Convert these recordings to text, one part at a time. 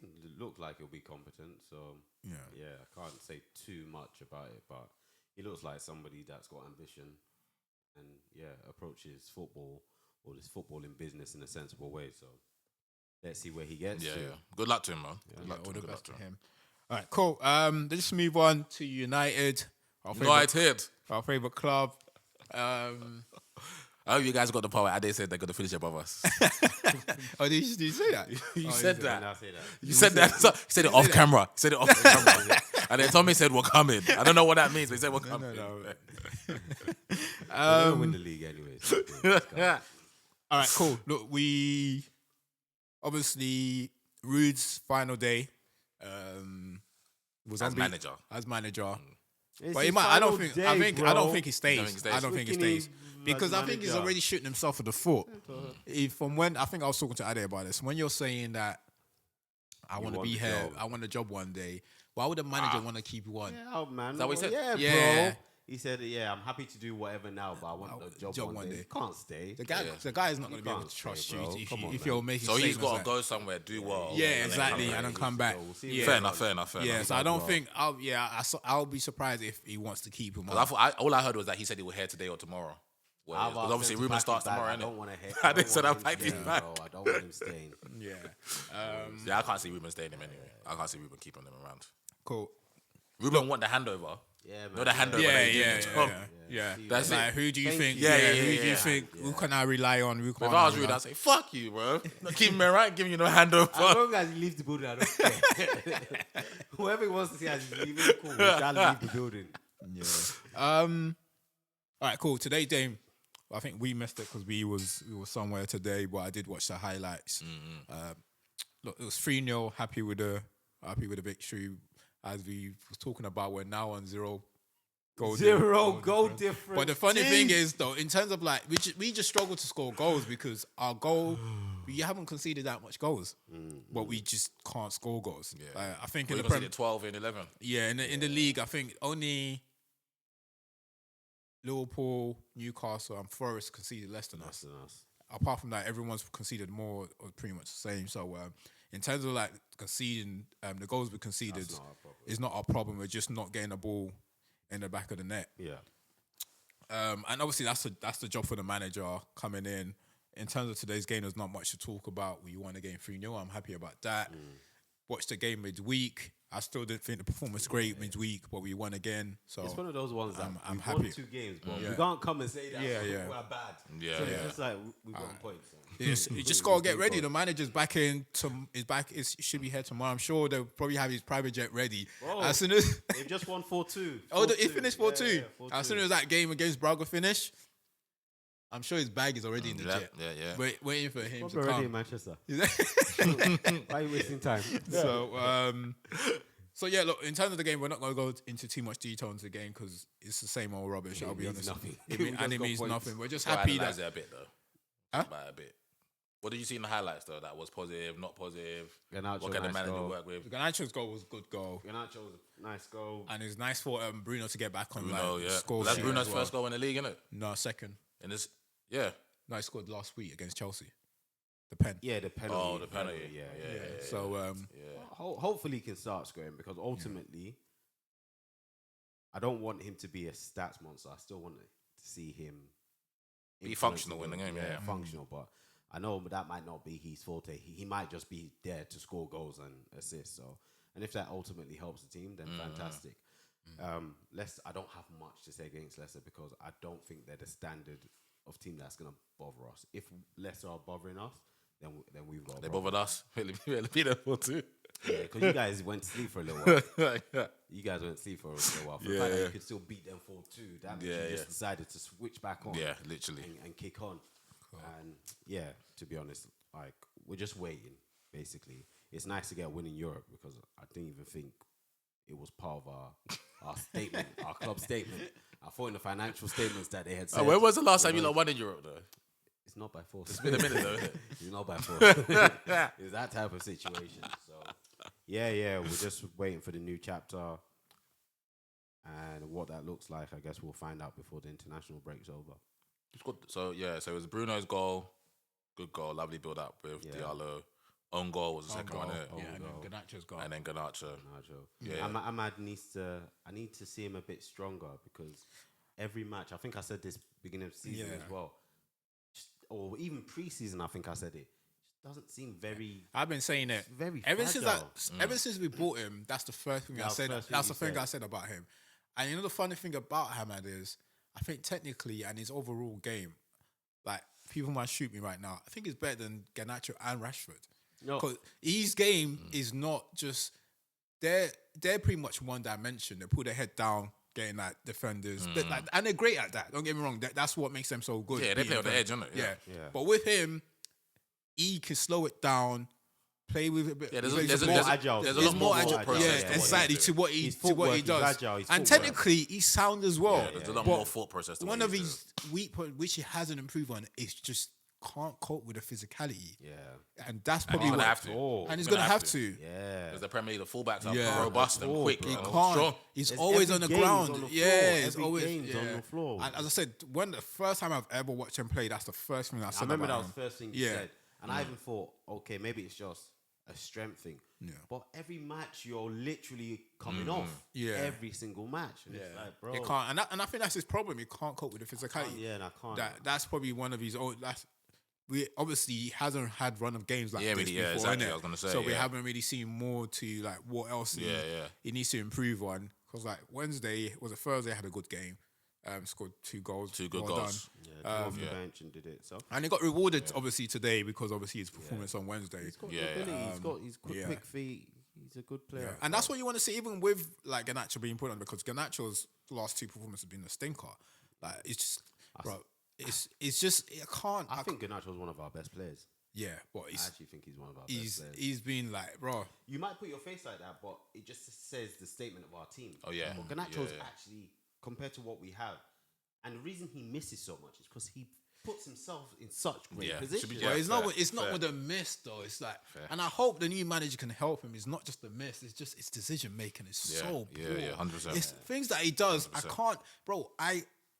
mean, it looked like he'll be competent. So Yeah. I can't say too much about it, but he looks like somebody that's got ambition and approaches football or this footballing business in a sensible way. So let's see where he gets to. Good luck to him, man. Yeah, Good luck all to the him. best to him. All right, cool. Let's move on to United. Our favorite club. I hope you guys got the part where Ade said they're going to finish above us. Oh, did you say that? You said that. I say that. You said that. You said it off camera. You said it off camera. And then Tommy said, we're coming. I don't know what that means, but he said, we're coming. No. We're gonna win the league anyways. All right, cool. Look, we obviously Rude's final day was As manager. As manager. It's But his he might. I don't think he stays. Don't think he stays? I don't think he stays because I think he's already shooting himself in the foot. From when I think I was talking to Ade about this. When you're saying that I want to be here, I want a job one day. Why would a manager want to keep you on? Yeah, man. Is that what he said? Yeah. Bro. He said, I'm happy to do whatever now, but I want a job one day. You can't stay. The guy is not going to be able to trust you if you're making. So he's got to like, go somewhere, do well. Yeah, exactly, and then come back. Fair enough. Yeah, so I don't think. I'll be surprised if he wants to keep him on. All I heard was that he said he will hear today or tomorrow. Because obviously Ruben starts tomorrow. I don't want to hit. I didn't say that packed his back. I don't want him staying. Yeah. I can't see Ruben staying him anyway. I can't see Ruben keeping them around. Cool. Ruben want the handover. Yeah, man. No, the handover. Yeah. That's like, it. who do you think? you. Who do you think? Who can I rely on? If I was Ruben, I'd say, fuck you, bro. Not keeping me around, giving you no handover. As long as he leaves the building, I don't care. Whoever he wants to see as he's leaving, cool. He shall leave the building. Yeah. All right, cool. Today, Dame. I think we missed it because we was somewhere today, but I did watch the highlights. Look, it was 3-0. Happy with the victory. As we was talking about, we're now on 0 goal difference. But the funny thing is, though, in terms of like, we just struggle to score goals because our goal, we haven't conceded that much goals, but we just can't score goals. Yeah. Like, I think We in the conceded 12 in 11. Yeah, in the league, I think only Liverpool, Newcastle, and Forest conceded less than us. Apart from that, everyone's conceded more or pretty much the same. So in terms of like conceding, the goals we conceded is not our problem. We're just not getting the ball in the back of the net. Yeah. And obviously that's the job for the manager coming in. In terms of today's game, there's not much to talk about. We won the game 3-0. I'm happy about that. Watched the game midweek. I still didn't think the performance was great midweek, but we won again. So it's one of those ones that I'm we've happy. won 2 games, but we can't come and say that we're bad. Yeah, so it's just like we got points. So. You just gotta get ready. The manager's back in. Is should be here tomorrow. I'm sure they'll probably have his private jet ready. Bro, as soon as they've just won 4-2. He finished 4-2. Yeah, 4-2. As soon as that game against Braga finished, I'm sure his bag is already in the jet. Yeah. Waiting for him to already come. in Manchester. Why are you wasting time? So yeah, look. In terms of the game, we're not going to go into too much detail into the game because it's the same old rubbish. I'll be honest. Nothing. And it means nothing. We're just Go happy analyze that. it a bit though. Huh? About a bit. What did you see in the highlights though? That was positive, not positive. Garnacho, What can the nice manager goal. work with? Garnacho's goal was a good goal, Garnacho was a nice goal. and it's nice for Bruno to get back on Bruno, like yeah. score. That's sheet Bruno's as well. first goal in the league, isn't it? No, second. In this, yeah. No, he scored last week against Chelsea. The pen. Yeah, the penalty. Oh, the penalty. Yeah. So Hopefully he can start scoring because ultimately, I don't want him to be a stats monster. I still want to see him Be functional in the game, yeah. Functional, but I know that might not be his forte. He might just be there to score goals and assists. So, and if that ultimately helps the team, then fantastic. I don't have much to say against Leicester because I don't think they're the standard of team that's going to bother us. If Leicester are bothering us, then we've got. They bothered us. Be there for too. Yeah, because you guys went to sleep for a little while. You guys went to sleep for a little while. For the fact that you could still beat them 4-2, that means you just decided to switch back on. Yeah, literally. And kick on. Cool. And yeah, to be honest, like we're just waiting. Basically, it's nice to get a win in Europe because I didn't even think it was part of our statement, our club statement. I thought in the financial statements that they had said. When was the last time you won in Europe though? It's not by force. It's been a minute though, isn't it? It's not by force. It's that type of situation. So yeah, we're just waiting for the new chapter. And what that looks like, I guess we'll find out before the international break's over. It's good. So it was Bruno's goal. Good goal. Lovely build up with Diallo. Own goal was the second one. Yeah, and then Garnacho's gone. And then Garnacho. Yeah, Ahmad needs to. I need to see him a bit stronger because every match. I think I said this beginning of season as well, or even preseason. I think I said it. Just doesn't seem very. I've been saying it very ever fragile. since we bought him. That's the first thing I said. That's the thing I said about him. And you know the funny thing about Ahmad is, I think technically and his overall game, like people might shoot me right now. I think it's better than Garnacho and Rashford. Because his game is not just they're pretty much one dimension. They put their head down, getting like defenders, and they're great at that. Don't get me wrong. That's what makes them so good. Yeah, they play on the edge, don't they? Yeah. But with him, he can slow it down, play with it a bit. Yeah, there's more agile. There's a lot more agile. Yeah, exactly to what he does. Agile, and technically, he's sound as well. Yeah, there's a lot more thought process. One of his weak points, which he hasn't improved on, is just can't cope with the physicality. Yeah, and that's probably what have to. And he's gonna have to. Yeah, because the Premier League, the fullbacks are robust and quick. He and can't. strong. He's always on the ground. He's always on the floor. And as I said, when the first time I've ever watched him play, that's the first thing I said. I remember that about was him. the first thing you said, and I even thought, okay, maybe it's just a strength thing. Yeah. But every match you're literally coming off. Yeah. Every single match. And it's like, bro. He can't, and I think that's his problem. He can't cope with the physicality. I can't. That's probably one of his own. We obviously hasn't had run of games like this before, exactly. innit? I was gonna say, so we haven't really seen more to like what else he needs to improve on. Because like Thursday had a good game, scored 2 goals, two good well goals. done. Yeah, off the bench and did it. So and he got rewarded obviously today because obviously his performance on Wednesday. he's got ability. He's got quick feet. He's a good player. And that's what you want to see, even with like Garnacho being put on, because Garnacho's last 2 performances have been a stinker. Like it's just, bro. It's just I think Garnacho is one of our best players. Yeah, but I actually think he's one of our best players. He's been like, bro. You might put your face like that, but it just says the statement of our team. Oh yeah. But Garnacho's actually, compared to what we have, and the reason he misses so much is because he puts himself in such great positions. It's not with a miss though. It's like, and I hope the new manager can help him. It's not just a miss. It's just his decision making is so poor. Yeah, 100%. It's things that he does. 100%. I can't, bro.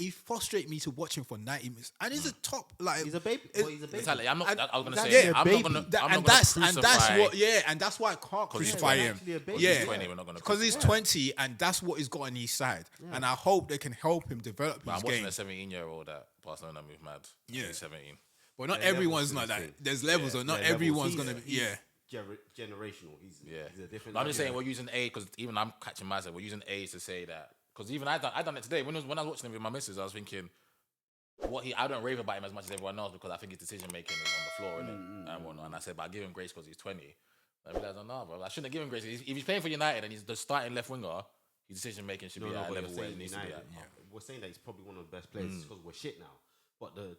He frustrates me to watch him for 90 minutes, and he's a top like he's a baby. He's a baby. Exactly. I'm not. I was gonna exactly. say. Yeah, I'm baby. not gonna. and that's what. Yeah, and that's why I can't crucify him. He's 20, we're not gonna. Because he's 20, and that's what he's got on his side. Yeah. And I hope they can help him develop his game. I'm watching a 17-year-old that Barcelona move mad. Yeah, he's 17. But not everyone's like that. There's levels, or not everyone's gonna be. Generational. He's a different. I'm just saying we're using age because even I'm catching myself. We're using age to say that because even I done it today when I was watching him with my missus. I was thinking. I don't rave about him as much as everyone else because I think his decision making is on the floor, innit? And whatnot. And I said, but I give him grace because he's 20. I realized, no, bro, I shouldn't have given him grace. If he's playing for United and he's the starting left winger, his decision making should be at a level where it needs to be at. We're saying that he's probably one of the best players because we're shit now. But the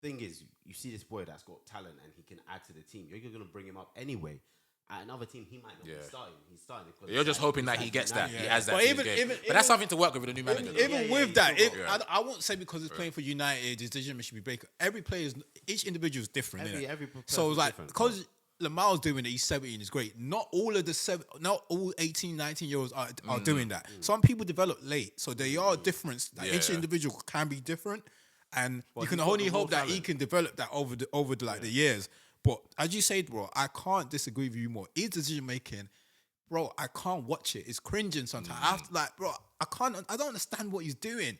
thing is, you see this boy that's got talent and he can add to the team. You're going to bring him up anyway. At another team, he might not be starting. He's starting. You're just hoping that he gets that. He has that. But that's something to work with a new manager. Even with that, I won't say because he's playing for United, his decision should be break. Every player, each individual is different. So it's like because Lamal's doing it, he's 17 is great. Not all 18, 19-year-olds are doing that. Some people develop late, so they are different. Like each individual can be different, and you can only hope that he can develop that over the years. But as you said, bro, I can't disagree with you more. His decision making, bro, I can't watch it. It's cringing sometimes. I have to, like, bro, I don't understand what he's doing.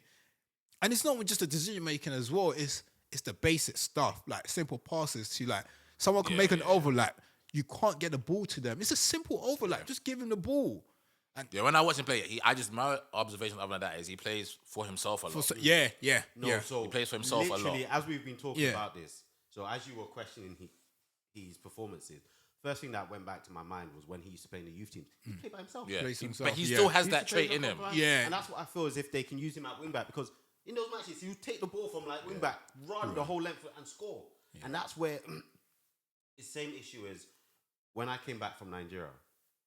And it's not just the decision making as well. It's the basic stuff, like simple passes to like someone can make an overlap. You can't get the ball to them. It's a simple overlap. Just give him the ball. And when I watch him play, my observation other than that is he plays for himself a lot. So he plays for himself a lot. Literally, as we've been talking about this, so as you were questioning his performances, first thing that went back to my mind was when he used to play in the youth teams. He played by himself. Yeah, but he still has that trait in him. Yeah, and that's what I feel as if they can use him at wing back because in those matches you take the ball from like wing back, run the whole length and score. Yeah. And that's where the same issue is when I came back from Nigeria.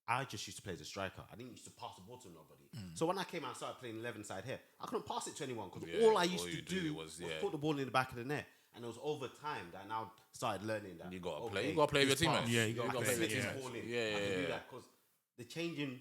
I just used to play as a striker. I didn't used to pass the ball to nobody. So when I came out and started playing 11 side here, I couldn't pass it to anyone because all I used to do was put the ball in the back of the net. And it was over time that I now started learning that you got to play. You got to play with your teammates. Yeah, you got to play with your teammates. I can do that because the changing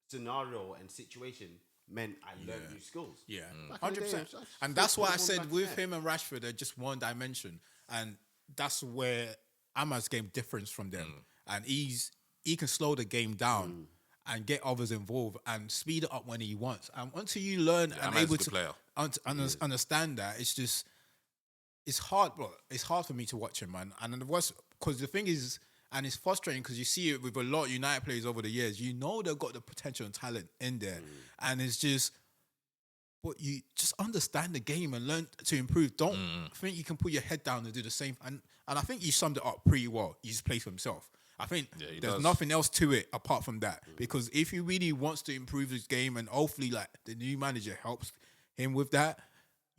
scenario and situation meant I learned new skills. Yeah, 100%. And that's why I said with him and Rashford, they're just one dimension, and that's where Ahmad's game differs from them. and he can slow the game down and get others involved and speed it up when he wants. And until you learn and able to understand that, it's hard, bro. It's hard for me to watch him, man. And because the thing is, and it's frustrating because you see it with a lot of United players over the years. You know they've got the potential and talent in there, and it's just. But you just understand the game and learn to improve. Don't think you can put your head down and do the same. And I think you summed it up pretty well. He just plays for himself. I think there's nothing else to it apart from that. Because if he really wants to improve his game, and hopefully like the new manager helps him with that,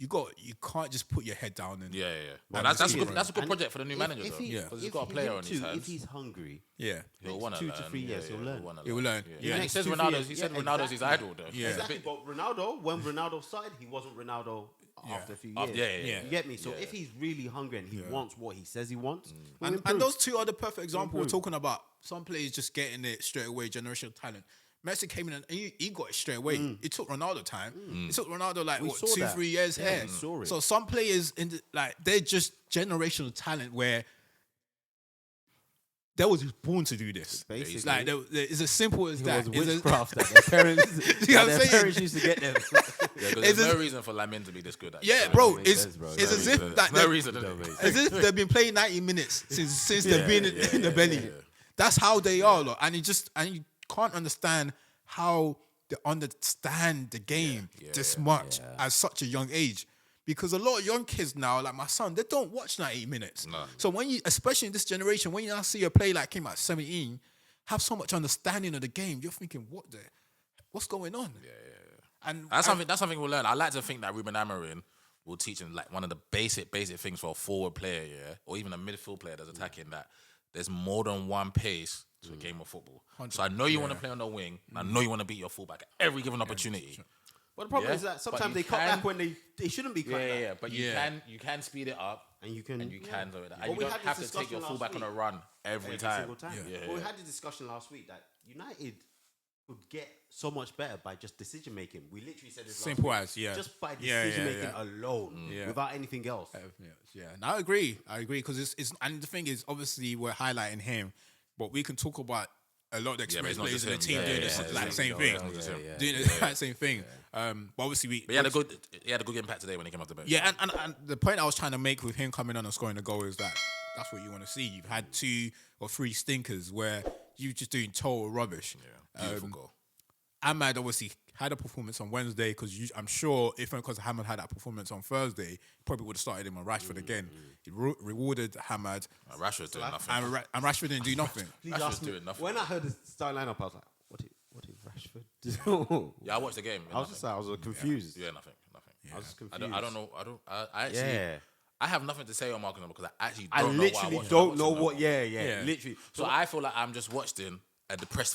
you can't just put your head down and And that's a good project for the new manager, though. Because he's got a player on his hands. If he's hungry, he'll want to 2 to 3 years, he'll learn. He will learn. He says Ronaldo's his idol, though. Yeah. Exactly, but Ronaldo, when Ronaldo started, he wasn't Ronaldo after a few years. Yeah. You get me? So if he's really hungry and he wants what he says he wants, and those two are the perfect example. We're talking about some players just getting it straight away, generational talent. Messi came in and he got it straight away. It took Ronaldo time. It took Ronaldo like 2-3 years here. So some players they're just generational talent where they was born to do this. Basically, like it's as simple as that. It was witchcraft that their parents, you know what I'm their saying? parents used to get them. There's no reason for Lamine to be this good at it. Yeah, bro. It's as if like no reason. As if they've been playing 90 minutes since they've been in the belly. That's how they are, look. And you can't understand how they understand the game this much at such a young age. Because a lot of young kids now, like my son, they don't watch 90 minutes. No. So when you, especially in this generation, when you now see a player like him at 17, have so much understanding of the game, you're thinking, what's going on? And that's something we'll learn. I like to think that Ruben Amorim will teach him like one of the basic things for a forward player, or even a midfield player that's attacking, that there's more than one pace to a game of football. 100%. So I know you want to play on the wing, and I know you want to beat your fullback at every given opportunity. But the problem is that sometimes they cut back when they shouldn't be cut back. But you can speed it up and you can do it. And you don't have to take your fullback on a run every time. Single time. Well, we had the discussion last week that United would get so much better by just decision making. We literally said this simple last week. as just by decision making alone, without anything else. And I agree because it's and the thing is, obviously we're highlighting him, but we can talk about a lot of experienced players in the team doing the same thing. Doing the exact same thing. But obviously he had a good impact today when he came off the bench. Yeah, and the point I was trying to make with him coming on and scoring a goal is that that's what you want to see. You've had 2 or 3 stinkers where you're just doing total rubbish. Beautiful goal. Ahmad obviously had a performance on Wednesday because I'm sure if Hamad had that performance on Thursday, probably would have started him on Rashford again. He rewarded Hamad. Rashford doing nothing. And Rashford didn't do nothing. Rashford's doing nothing. When I heard the start lineup, I was like, what did Rashford do? Yeah, I watched the game. I was confused. Yeah, nothing. I was confused. I don't know. I actually. I have nothing to say on Marcus because I actually literally don't know what. Yeah. Literally. So I feel like I'm just watching a depressed